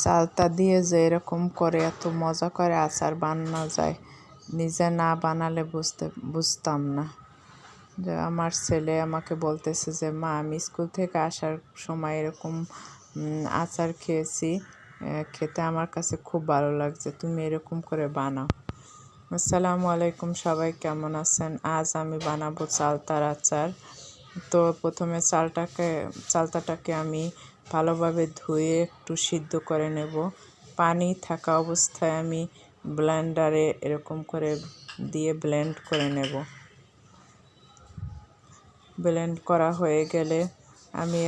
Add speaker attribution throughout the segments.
Speaker 1: চালতা দিয়ে যে এরকম করে এত মজা করে আচার বানানো যায়, নিজে না বানালে বুঝতাম না। যে আমার ছেলে আমাকে বলতেছে যে মা, আমি স্কুল থেকে আসার সময় এরকম আচার খেয়েছি, খেতে আমার কাছে খুব ভালো লাগছে, তুমি এরকম করে বানাও। আসসালামু আলাইকুম, সবাই কেমন আছেন? আজ আমি বানাবো চালতার আচার। তো প্রথমে চালতাটাকে আমি ভালোভাবে ধুয়ে একটু সিদ্ধ করে নেব। পানি থাকা অবস্থায় আমি ব্লেন্ডারে এরকম করে দিয়ে ব্লেন্ড করে নেব। ব্লেন্ড করা হয়ে গেলে আমি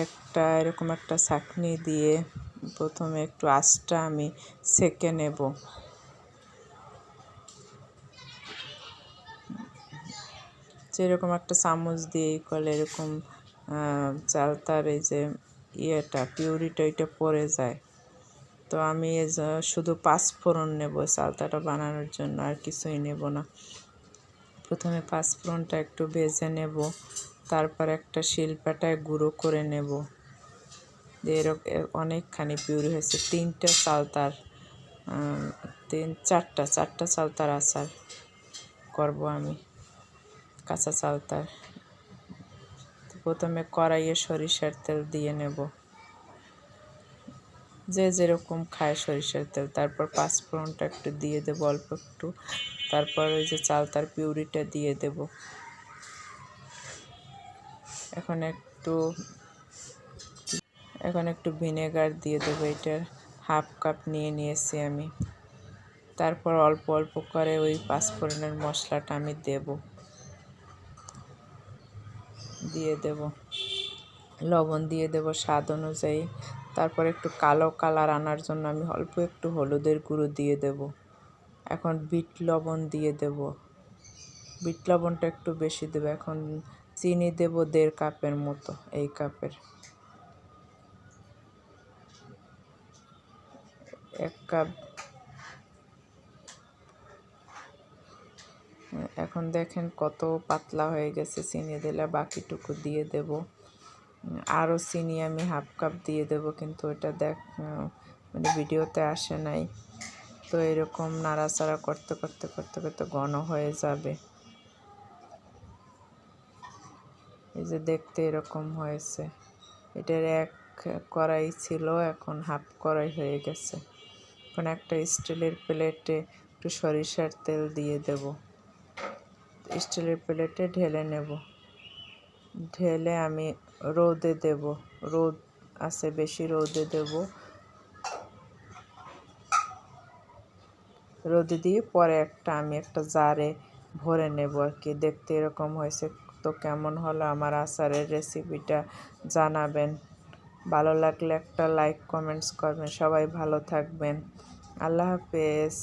Speaker 1: এরকম একটা ছাঁকনি দিয়ে প্রথমে একটু আঁচটা আমি সেঁকে নেব। যেরকম একটা চামচ দিয়ে করলে এরকম চালতার এই যে পিউরিটা এটা পড়ে যায়। তো আমি শুধু 5 ফোড়ন নেব চালতাটা বানানোর জন্য, আর কিছুই নেব না। প্রথমে 5 ফোড়নটা একটু ভেজে নেব, তারপর একটা শিলপাটায় গুঁড়ো করে নেব। অনেকখানি পিউরি হয়েছে, 3টা চালতার চারটা চালতার আচার করব আমি, কাঁচা চালতার। প্রথমে কড়াইয়ে সরিষার তেল দিয়ে নেব, যে যেরকম খায় সরিষার তেল। তারপর 5 ফোড়নটা একটু দিয়ে দেবো, অল্প একটু। তারপর ওই যে চালতার পিউরিটা দিয়ে দেব। এখন একটু ভিনেগার দিয়ে দেবো, এটার 1/2 কাপ নিয়েছি আমি। তারপর অল্প অল্প করে ওই 5 ফোড়নের মশলাটা আমি দিয়ে দেব। লবণ দিয়ে দেব স্বাদ অনুযায়ী। তারপর একটু কালো কালার আনার জন্য আমি অল্প একটু হলুদের গুঁড়ো দিয়ে দেব। এখন বিট লবণ দিয়ে দেব, বিট লবণটা একটু বেশি দেব। এখন চিনি দেব 1.5 কাপের মতো, এই কাপের 1 কাপ। এখন দেখেন কত পাতলা হয়ে গেছে, চিনি দিলে বাকিটুকু দিয়ে দেব। আরও চিনি আমি 1/2 কাপ দিয়ে দেব, কিন্তু এটা মানে ভিডিওতে আসে নাই। তো এরকম নাড়াচাড়া করতে করতে করতে করতে ঘন হয়ে যাবে। এই যে দেখতে এরকম হয়েছে। এটার 1 কড়াই ছিল, এখন 1/2 কড়াই হয়ে গেছে। এখন একটা স্টিলের প্লেটে একটু সরিষার তেল দিয়ে দেব, স্টিলের প্লেটে ঢেলে নেব। ঢেলে আমি রোদে দেব, রোদ আছে বেশি, রোদে দেব। রোদে দিয়ে পরে আমি একটা জারে ভরে নেব আর কি। দেখতে এরকম হয়েছে। তো কেমন হলো আমার আচারের রেসিপিটা জানাবেন। ভালো লাগলে একটা লাইক কমেন্টস করবেন। সবাই ভালো থাকবেন। আল্লাহ হাফেজ।